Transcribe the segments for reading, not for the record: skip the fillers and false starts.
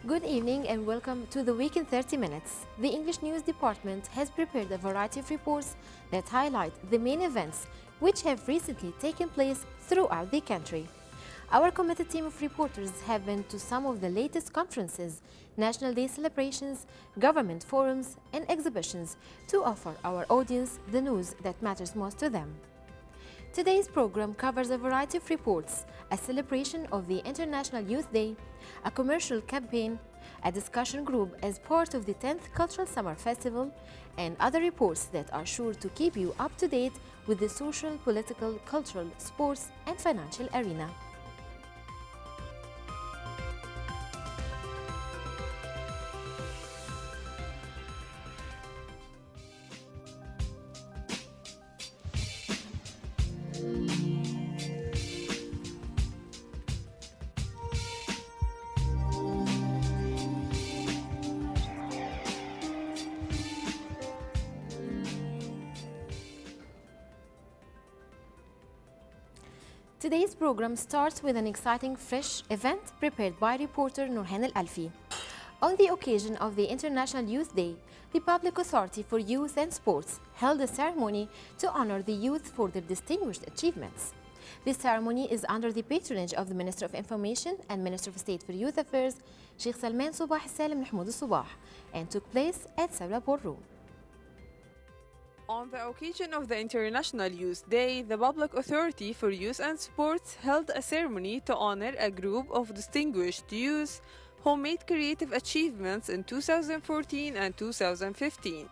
Good evening and welcome to the Week in 30 Minutes. The English News Department has prepared a variety of reports that highlight the main events which have recently taken place throughout the country. Our committed team of reporters have been to some of the latest conferences, National Day celebrations, government forums, and exhibitions to offer our audience the news that matters most to them. Today's program covers a variety of reports, a celebration of the International Youth Day, a commercial campaign, a discussion group as part of the 10th Cultural Summer Festival, and other reports that are sure to keep you up to date with the social, political, cultural, sports, and financial arena. Today's program starts with an exciting, fresh event prepared by reporter Nurhan Al-Alfi. On the occasion of the International Youth Day, the Public Authority for Youth and Sports held a ceremony to honor the youth for their distinguished achievements. This ceremony is under the patronage of the Minister of Information and Minister of State for Youth Affairs, Sheikh Salman Sobah Salim Mahmoud Sobah, and took place at Sawla Ballroom. On the occasion of the International Youth Day, the Public Authority for Youth and Sports held a ceremony to honor a group of distinguished youth who made creative achievements in 2014 and 2015.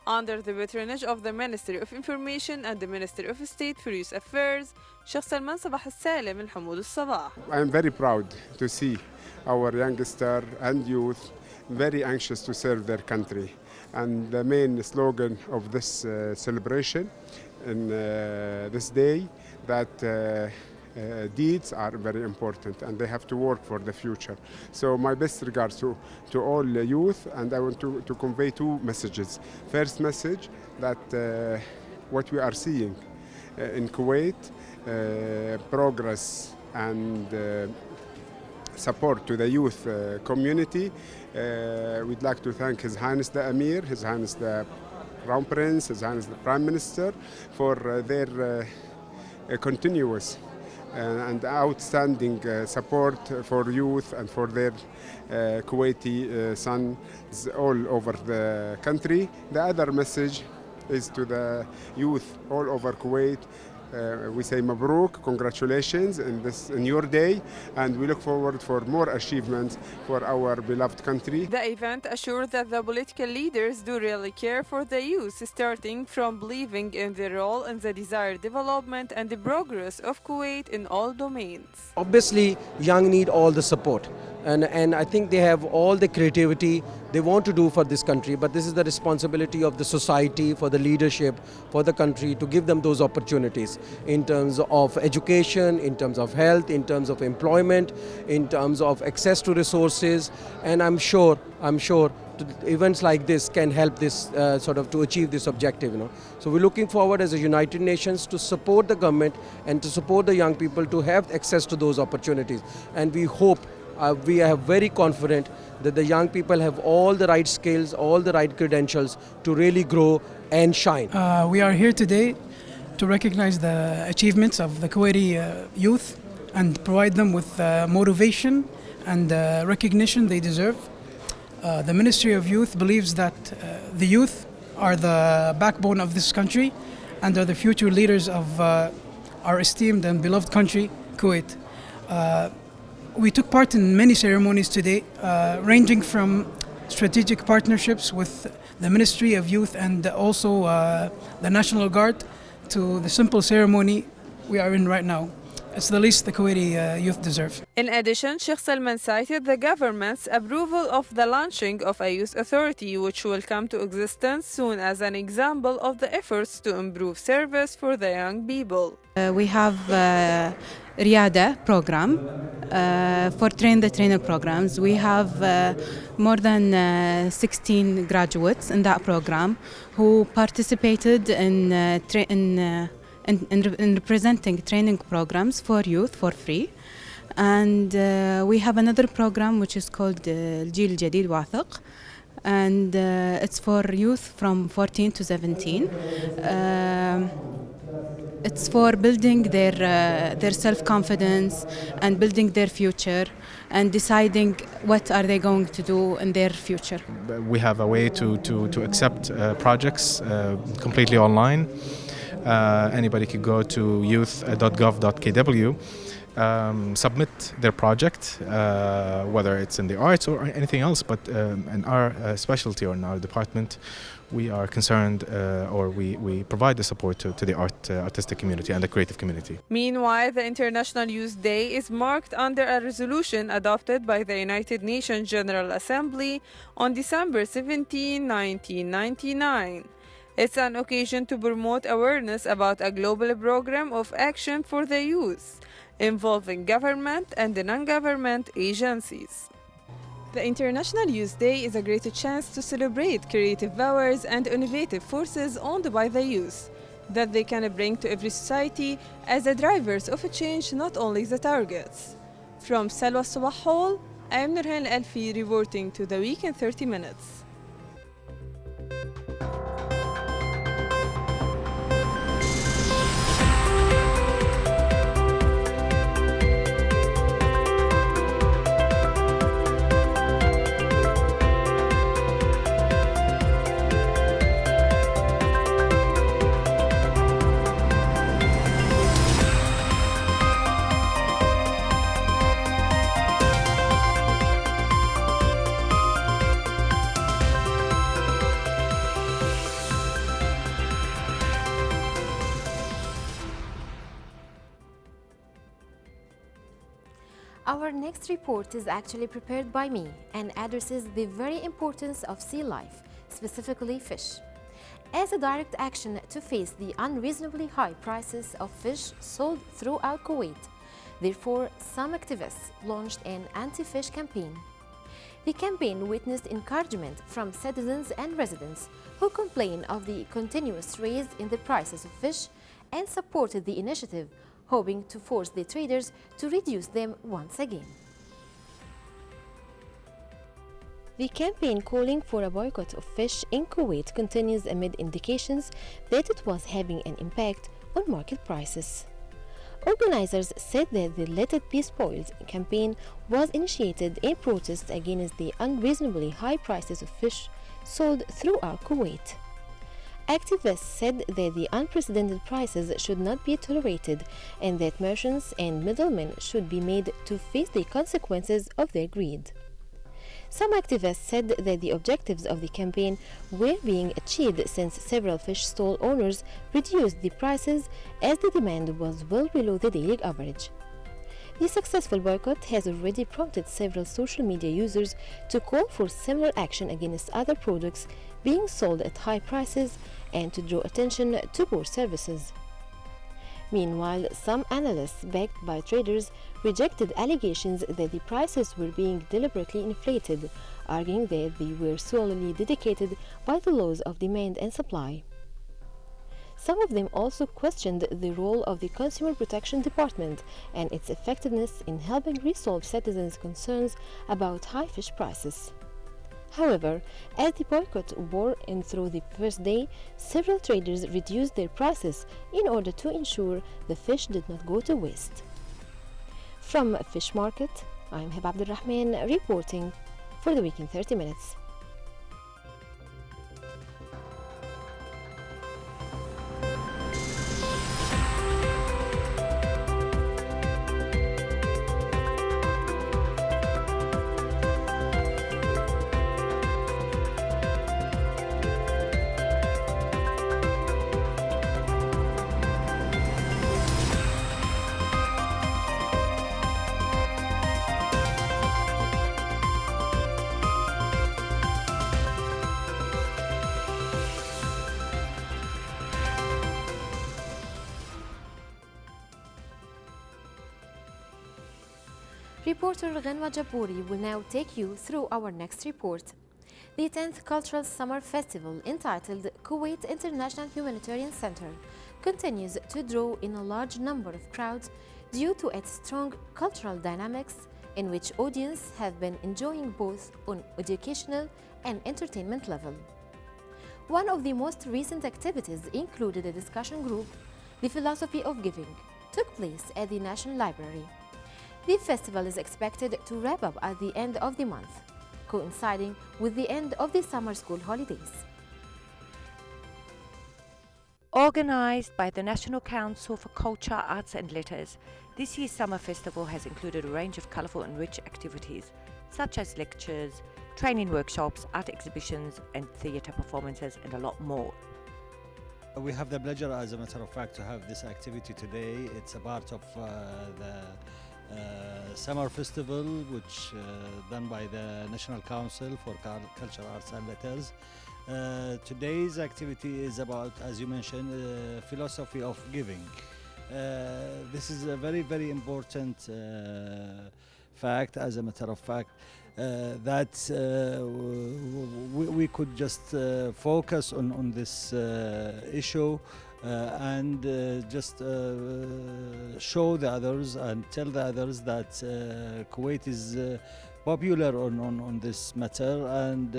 Under the patronage of the Ministry of Information and the Minister of State for Youth Affairs, Sheikh Salman Sobah Salim Mahmoud Sobah. I am very proud to see our youngster and youth very anxious to serve their country. And the main slogan of this celebration in this day that deeds are very important and they have to work for the future. So my best regards to all the youth, and I want to convey two messages. First message, that what we are seeing in Kuwait, progress and support to the youth community. We'd like to thank His Highness the Emir, His Highness the Crown Prince, His Highness the Prime Minister for their continuous and outstanding support for youth and for their Kuwaiti sons all over the country. The other message is to the youth all over Kuwait. We say Mabruk, congratulations in your day, and we look forward for more achievements for our beloved country. The event assured that the political leaders do really care for the youth, starting from believing in their role in the desired development and the progress of Kuwait in all domains. Obviously, young need all the support. And I think they have all the creativity they want to do for this country, but this is the responsibility of the society, for the leadership, for the country to give them those opportunities in terms of education, in terms of health, in terms of employment, in terms of access to resources. And I'm sure events like this can help this to achieve this objective. So we're looking forward as a United Nations to support the government and to support the young people to have access to those opportunities. And we hope, we are very confident that the young people have all the right skills, all the right credentials to really grow and shine. We are here today to recognize the achievements of the Kuwaiti youth and provide them with motivation and recognition they deserve. The Ministry of Youth believes that the youth are the backbone of this country and are the future leaders of our esteemed and beloved country, Kuwait. We took part in many ceremonies today, ranging from strategic partnerships with the Ministry of Youth and also the National Guard to the simple ceremony we are in right now. It's the least the Kuwaiti youth deserve. In addition, Sheikh Salman cited the government's approval of the launching of a youth authority, which will come to existence soon as an example of the efforts to improve service for the young people. We have Riyada program for train-the-trainer programs. We have more than 16 graduates in that program who participated in representing training programs for youth for free. And we have another program which is called الجيل الجديد واثق, and it's for youth from 14 to 17. It's for building their self-confidence and building their future and deciding what are they going to do in their future. We have a way to accept projects completely online. Anybody can go to youth.gov.kw, submit their project, whether it's in the arts or anything else, but in our specialty or in our department, we are concerned or we provide the support to the artistic community and the creative community. Meanwhile, the International Youth Day is marked under a resolution adopted by the United Nations General Assembly on December 17, 1999. It's an occasion to promote awareness about a global program of action for the youth, involving government and the non-government agencies. The International Youth Day is a great chance to celebrate creative powers and innovative forces owned by the youth that they can bring to every society as the drivers of a change, not only the targets. From Salwa Subah Hall, I am Nurhan Al-Alfi reporting to The Week in 30 Minutes. Our next report is actually prepared by me and addresses the very importance of sea life, specifically fish, as a direct action to face the unreasonably high prices of fish sold throughout Kuwait. Therefore, some activists launched an anti-fish campaign. The campaign witnessed encouragement from citizens and residents who complain of the continuous rise in the prices of fish and supported the initiative, hoping to force the traders to reduce them once again. The campaign calling for a boycott of fish in Kuwait continues amid indications that it was having an impact on market prices. Organizers said that the Let It Be Spoiled campaign was initiated in protest against the unreasonably high prices of fish sold throughout Kuwait. Activists said that the unprecedented prices should not be tolerated and that merchants and middlemen should be made to face the consequences of their greed. Some activists said that the objectives of the campaign were being achieved since several fish stall owners reduced the prices as the demand was well below the daily average. The successful boycott has already prompted several social media users to call for similar action against other products being sold at high prices and to draw attention to poor services. Meanwhile, some analysts backed by traders rejected allegations that the prices were being deliberately inflated, arguing that they were solely dictated by the laws of demand and supply. Some of them also questioned the role of the Consumer Protection Department and its effectiveness in helping resolve citizens' concerns about high fish prices. However, as the boycott wore in through the first day, several traders reduced their prices in order to ensure the fish did not go to waste. From Fish Market, I'm Heba Abdulrahman reporting for The Week in 30 Minutes. Reporter Ghanwa Jabouri will now take you through our next report. The 10th Cultural Summer Festival, entitled Kuwait International Humanitarian Center, continues to draw in a large number of crowds due to its strong cultural dynamics in which audience have been enjoying both on educational and entertainment level. One of the most recent activities included a discussion group, The Philosophy of Giving, took place at the National Library. The festival is expected to wrap up at the end of the month, coinciding with the end of the summer school holidays. Organised by the National Council for Culture, Arts and Letters, this year's summer festival has included a range of colourful and rich activities, such as lectures, training workshops, art exhibitions and theatre performances, and a lot more. We have the pleasure, as a matter of fact, to have this activity today. It's a part of the summer festival, which done by the National Council for Culture, Arts and Letters. Today's activity is about, as you mentioned, philosophy of giving. This is a very, very important fact, as a matter of fact, that we could just focus on this issue and just show the others and tell the others that Kuwait is popular on this matter, and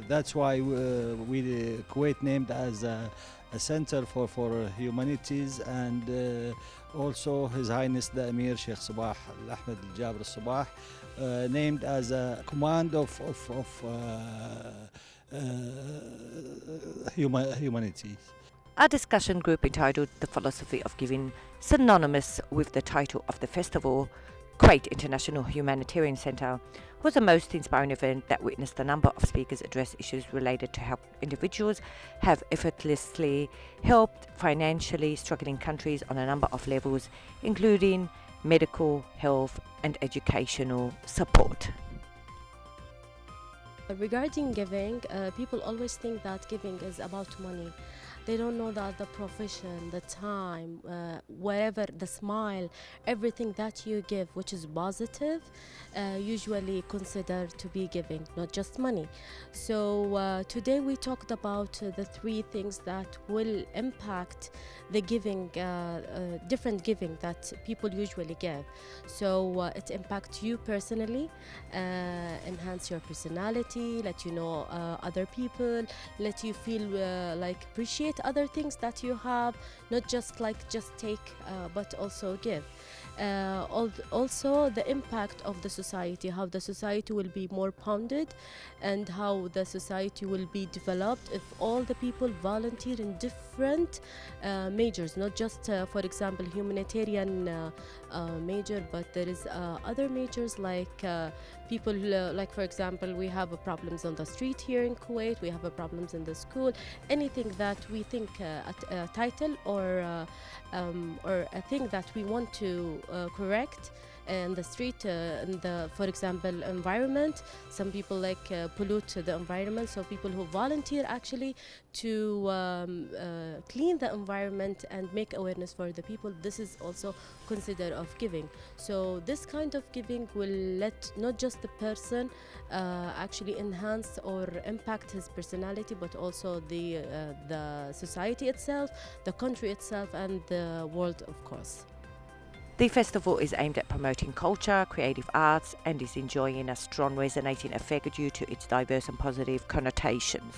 that's why Kuwait named as a center for humanities, and also His Highness the Emir Sheikh Sabah Al-Ahmed Al-Jaber Al-Sabah named as a command of humanities. A discussion group entitled The Philosophy of Giving, synonymous with the title of the festival, Kuwait International Humanitarian Centre, was the most inspiring event that witnessed a number of speakers address issues related to how individuals have effortlessly helped financially struggling countries on a number of levels, including medical, health and educational support. Regarding giving, people always think that giving is about money. They don't know that the profession, the time, wherever, the smile, everything that you give, which is positive, usually considered to be giving, not just money. So today we talked about the three things that will impact the giving, different giving that people usually give. So it impacts you personally, enhance your personality, let you know other people, let you feel like appreciate other things that you have, not just take but also give. Also the impact of the society, how the society will be more pounded and how the society will be developed if all the people volunteer in different majors, not just for example humanitarian major, but there is other majors like people like for example we have problems on the street here in Kuwait, we have problems in the school, anything that we think a title or a thing that we want to correct in the street, in the, for example, environment. Some people pollute the environment, so people who volunteer actually to clean the environment and make awareness for the people, this is also considered of giving. So this kind of giving will let not just the person actually enhance or impact his personality, but also the society itself, the country itself, and the world, of course. The festival is aimed at promoting culture, creative arts, and is enjoying a strong resonating effect due to its diverse and positive connotations.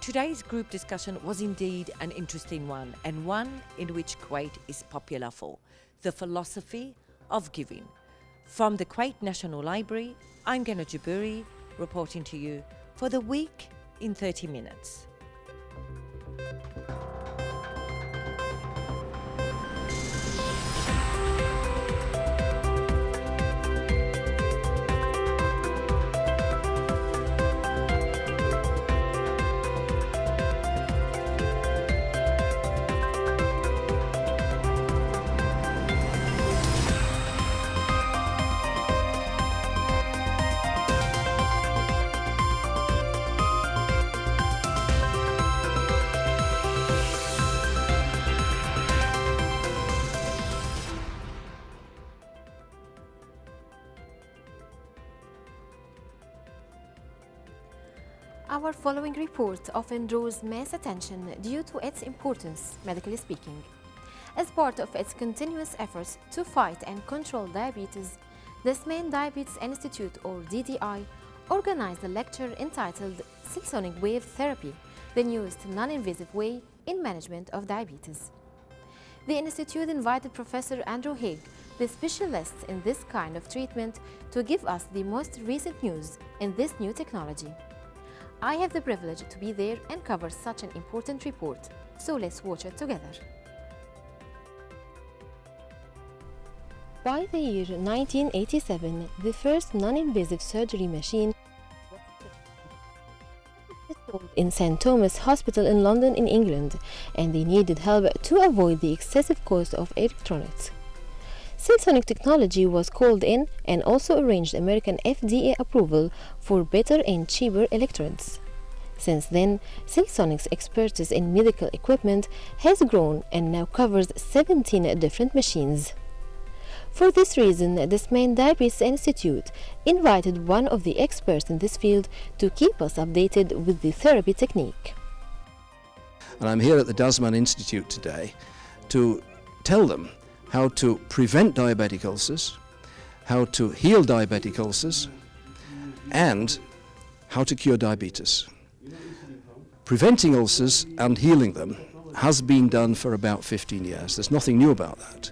Today's group discussion was indeed an interesting one, and one in which Kuwait is popular for: the philosophy of giving. From the Kuwait National Library, I'm Gana Jaburi, reporting to you for the week in 30 minutes. Our following report often draws mass attention due to its importance, medically speaking. As part of its continuous efforts to fight and control diabetes, the Smain Diabetes Institute, or DDI, organized a lecture entitled Silsonic Wave Therapy, the newest non-invasive way in management of diabetes. The institute invited Professor Andrew Haig, the specialist in this kind of treatment, to give us the most recent news in this new technology. I have the privilege to be there and cover such an important report, so let's watch it together. By the year 1987, the first non-invasive surgery machine was installed in St. Thomas Hospital in London in England, and they needed help to avoid the excessive cost of electronics. Silsonic technology was called in and also arranged American FDA approval for better and cheaper electrodes. Since then, Silsonic's expertise in medical equipment has grown and now covers 17 different machines. For this reason, the Smain Diabetes Institute invited one of the experts in this field to keep us updated with the therapy technique. And I'm here at the Dasman Institute today to tell them how to prevent diabetic ulcers, how to heal diabetic ulcers, and how to cure diabetes. Preventing ulcers and healing them has been done for about 15 years. There's nothing new about that.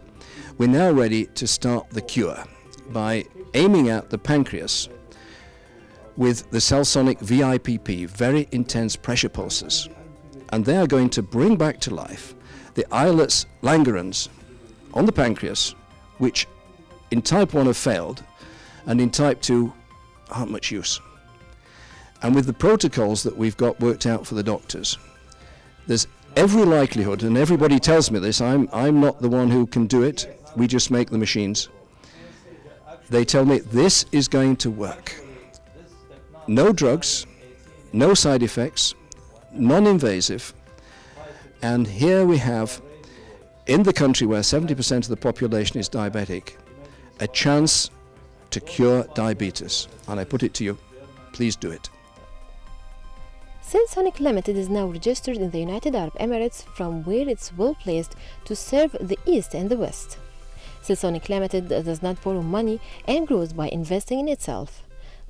We're now ready to start the cure by aiming at the pancreas with the Silsonic VIPP, very intense pressure pulses. And they are going to bring back to life the islets Langerhans on the pancreas, which in type 1 have failed and in type 2 aren't much use. And with the protocols that we've got worked out for the doctors, there's every likelihood, and everybody tells me this, I'm not the one who can do it, we just make the machines. They tell me this is going to work. No drugs, no side effects, non-invasive, and here we have, in the country where 70% of the population is diabetic, a chance to cure diabetes. And I put it to you, please do it. Silsonic Limited is now registered in the United Arab Emirates, from where it's well placed to serve the East and the West. Silsonic Limited does not borrow money and grows by investing in itself.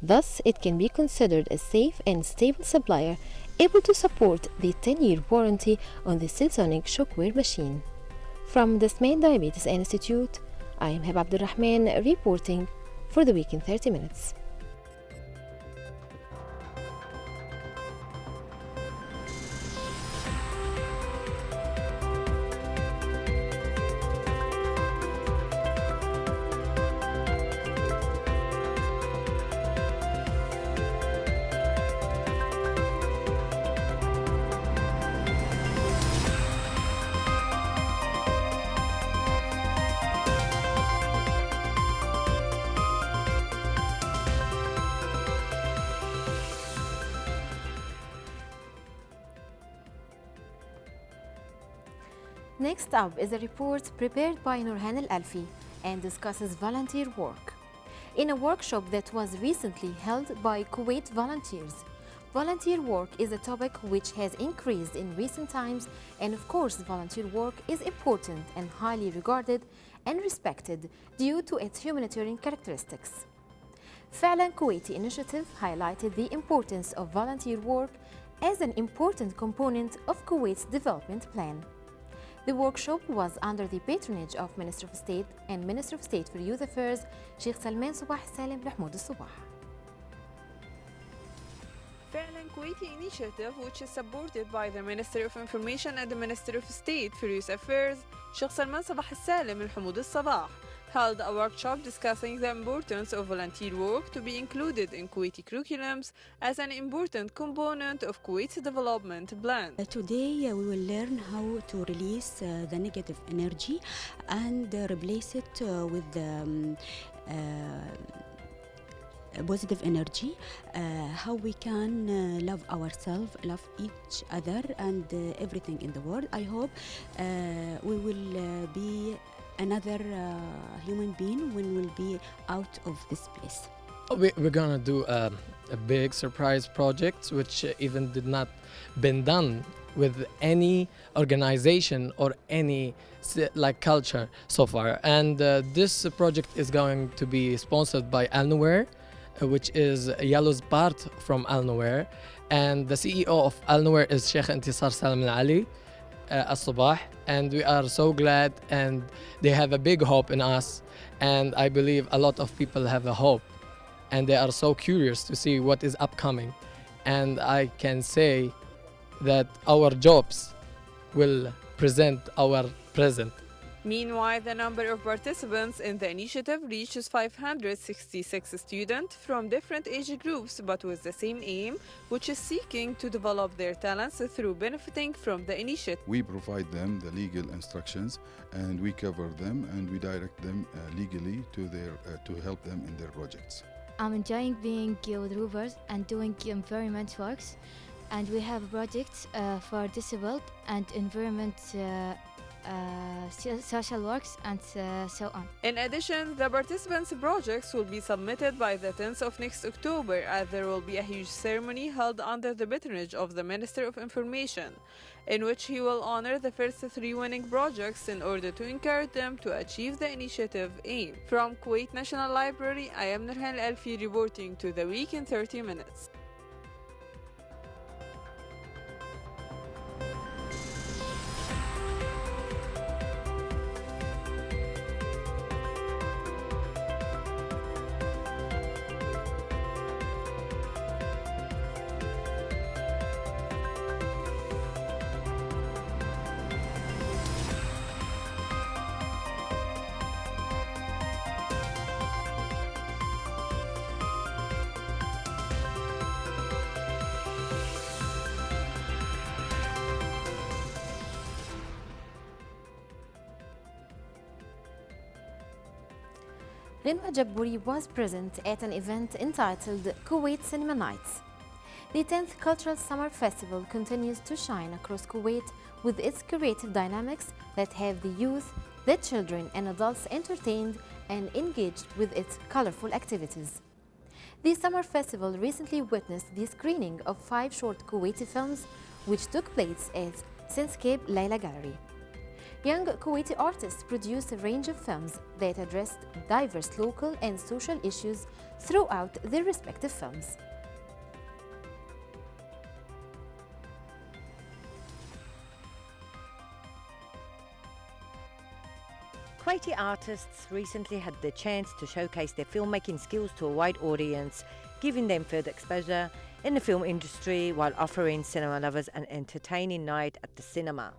Thus, it can be considered a safe and stable supplier, able to support the 10-year warranty on the Silsonic Shockwave machine. From the Smain Diabetes Institute, I am Heba Abdulrahman reporting for the Week in 30 Minutes. Next up is a report prepared by Nurhan Al-Alfi and discusses volunteer work. In a workshop that was recently held by Kuwait volunteers, volunteer work is a topic which has increased in recent times, and of course volunteer work is important and highly regarded and respected due to its humanitarian characteristics. Fa'lan Kuwaiti initiative highlighted the importance of volunteer work as an important component of Kuwait's development plan. The workshop was under the patronage of Minister of State and Minister of State for Youth Affairs, Sheikh Salman Subah Salim Mahmoud Al-Subah. Fa'lan Kuwaiti initiative, which is supported by the Minister of Information and the Minister of State for Youth Affairs, Sheikh Salman Subah Salim Mahmoud Al-Sabah, held a workshop discussing the importance of volunteer work to be included in Kuwaiti curriculums as an important component of Kuwait's development plan. Today we will learn how to release the negative energy and replace it with positive energy, how we can love ourselves, love each other and everything in the world. I hope we will be another human being when we'll be out of this place. We're gonna do a big surprise project which even did not been done with any organization or any like culture so far. And this project is going to be sponsored by Al Nowhere, which is Yallow's part from Al Nowhere, and the CEO of Al Nowhere is Sheikh Intisar Salam Al Ali Al Sabah, and we are so glad, and they have a big hope in us, and I believe a lot of people have a hope, and they are so curious to see what is upcoming. And I can say that our jobs will present our present. Meanwhile, the number of participants in the initiative reaches 566 students from different age groups, but with the same aim, which is seeking to develop their talents through benefiting from the initiative. We provide them the legal instructions, and we cover them, and we direct them legally to help them in their projects. I'm enjoying being with Rovers and doing environment works, and we have projects for disabled and environment social works and so on. In addition, the participants' projects will be submitted by the 10th of next October, as there will be a huge ceremony held under the patronage of the Minister of Information, in which he will honor the first 3 winning projects in order to encourage them to achieve the initiative aim. From Kuwait National Library, I am Nurhan Al-Alfi reporting to The Week in 30 Minutes. Rinwa Jabouri was present at an event entitled Kuwait Cinema Nights. The 10th Cultural Summer Festival continues to shine across Kuwait with its creative dynamics that have the youth, the children and adults entertained and engaged with its colorful activities. The Summer Festival recently witnessed the screening of 5 short Kuwaiti films which took place at Senscape Layla Gallery. Young Kuwaiti artists produced a range of films that addressed diverse local and social issues throughout their respective films. Kuwaiti artists recently had the chance to showcase their filmmaking skills to a wide audience, giving them further exposure in the film industry while offering cinema lovers an entertaining night at the cinema.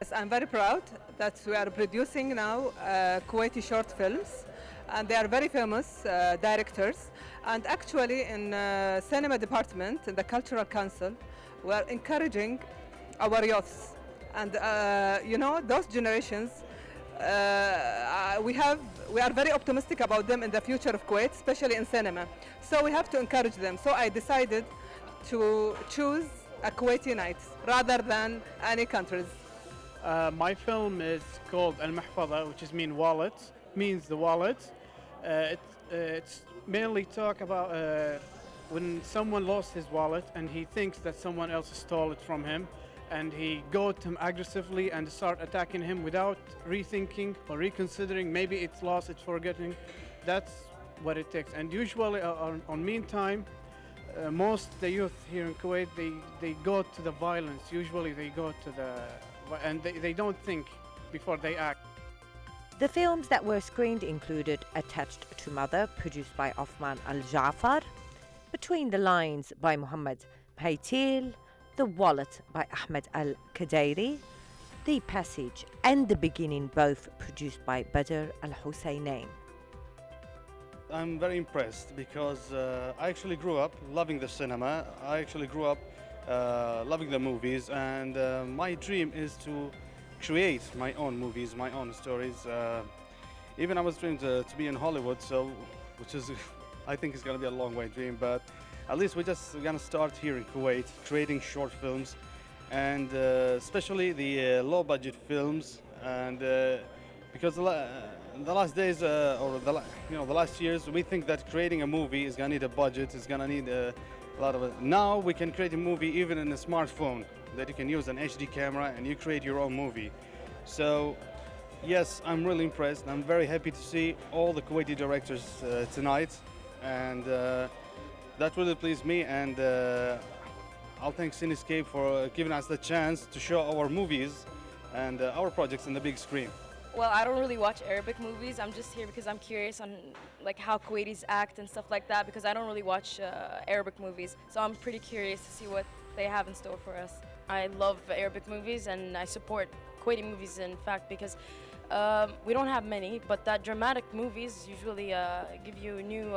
Yes, I'm very proud that we are producing now Kuwaiti short films, and they are very famous directors. And actually in cinema department, in the Cultural Council, we are encouraging our youths. And you know, those generations, we are very optimistic about them in the future of Kuwait, especially in cinema. So we have to encourage them. So I decided to choose a Kuwaiti night rather than any countries. My film is called Al-Mahfadha, which means the wallet. It's mainly talk about when someone lost his wallet and he thinks that someone else stole it from him, and he go to him aggressively and start attacking him without rethinking or reconsidering. Maybe it's lost, it's forgetting. That's what it takes. And usually on meantime, most the youth here in Kuwait, they go to the violence. Usually they go to and they don't think before they act. The films that were screened included Attached to Mother, produced by Othman Al-Jafar, Between the Lines by Muhammad Haytil, The Wallet by Ahmed Al-Kadairi, The Passage and The Beginning, both produced by Badr Al-Husseinain. I'm very impressed because I actually grew up loving the cinema. I actually grew up loving the movies, and my dream is to create my own movies, my own stories. Even I was dreaming to be in Hollywood, so which is I think is going to be a long way dream, but at least we're going to start here in Kuwait creating short films, and especially the low budget films, and because the last days the last years, we think that creating a movie is gonna need a budget, it's gonna need a lot of it. Now we can create a movie even in a smartphone that you can use an HD camera and you create your own movie. So yes, I'm really impressed. I'm very happy to see all the Kuwaiti directors tonight, and that really pleased me. And I'll thank Cinescape for giving us the chance to show our movies and our projects on the big screen. Well, I don't really watch Arabic movies. I'm just here because I'm curious on like how Kuwaitis act and stuff like that, because I don't really watch Arabic movies. So I'm pretty curious to see what they have in store for us. I love Arabic movies and I support Kuwaiti movies, in fact, because we don't have many, but that dramatic movies usually give you a new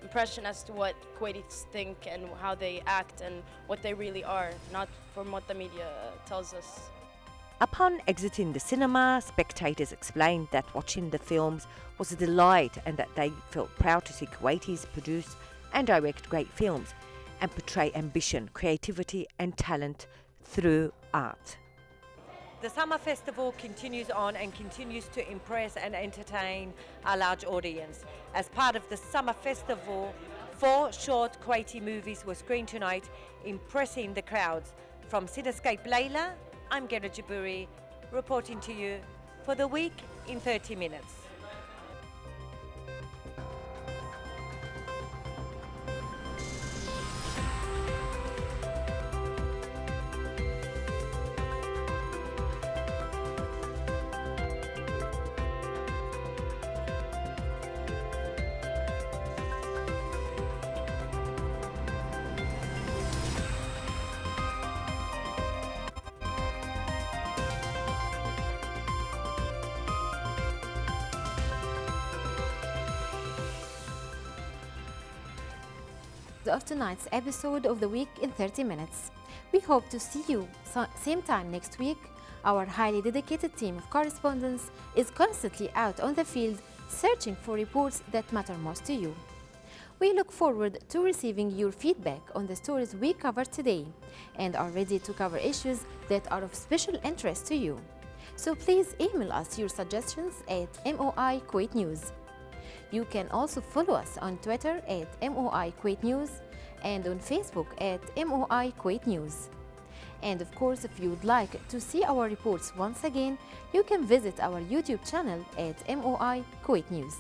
impression as to what Kuwaitis think and how they act and what they really are, not from what the media tells us. Upon exiting the cinema, spectators explained that watching the films was a delight and that they felt proud to see Kuwaitis produce and direct great films and portray ambition, creativity and talent through art. The Summer Festival continues on and continues to impress and entertain a large audience. As part of the Summer Festival, 4 short Kuwaiti movies were screened tonight, impressing the crowds. From Cinescape Layla, I'm Gera Jaburi, reporting to you for the week in 30 minutes. Of tonight's episode of the Week in 30 Minutes. We hope to see you same time next week. Our highly dedicated team of correspondents is constantly out on the field searching for reports that matter most to you. We look forward to receiving your feedback on the stories we covered today and are ready to cover issues that are of special interest to you. So please email us your suggestions at MOI Kuwait News. You can also follow us on Twitter at MOI Kuwait News and on Facebook at MOI Kuwait News. And of course, if you would like to see our reports once again, you can visit our YouTube channel at MOI Kuwait News.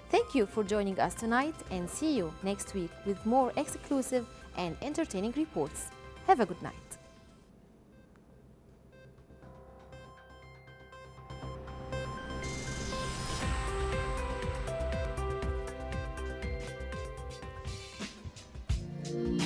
Thank you for joining us tonight and see you next week with more exclusive and entertaining reports. Have a good night. Thank you.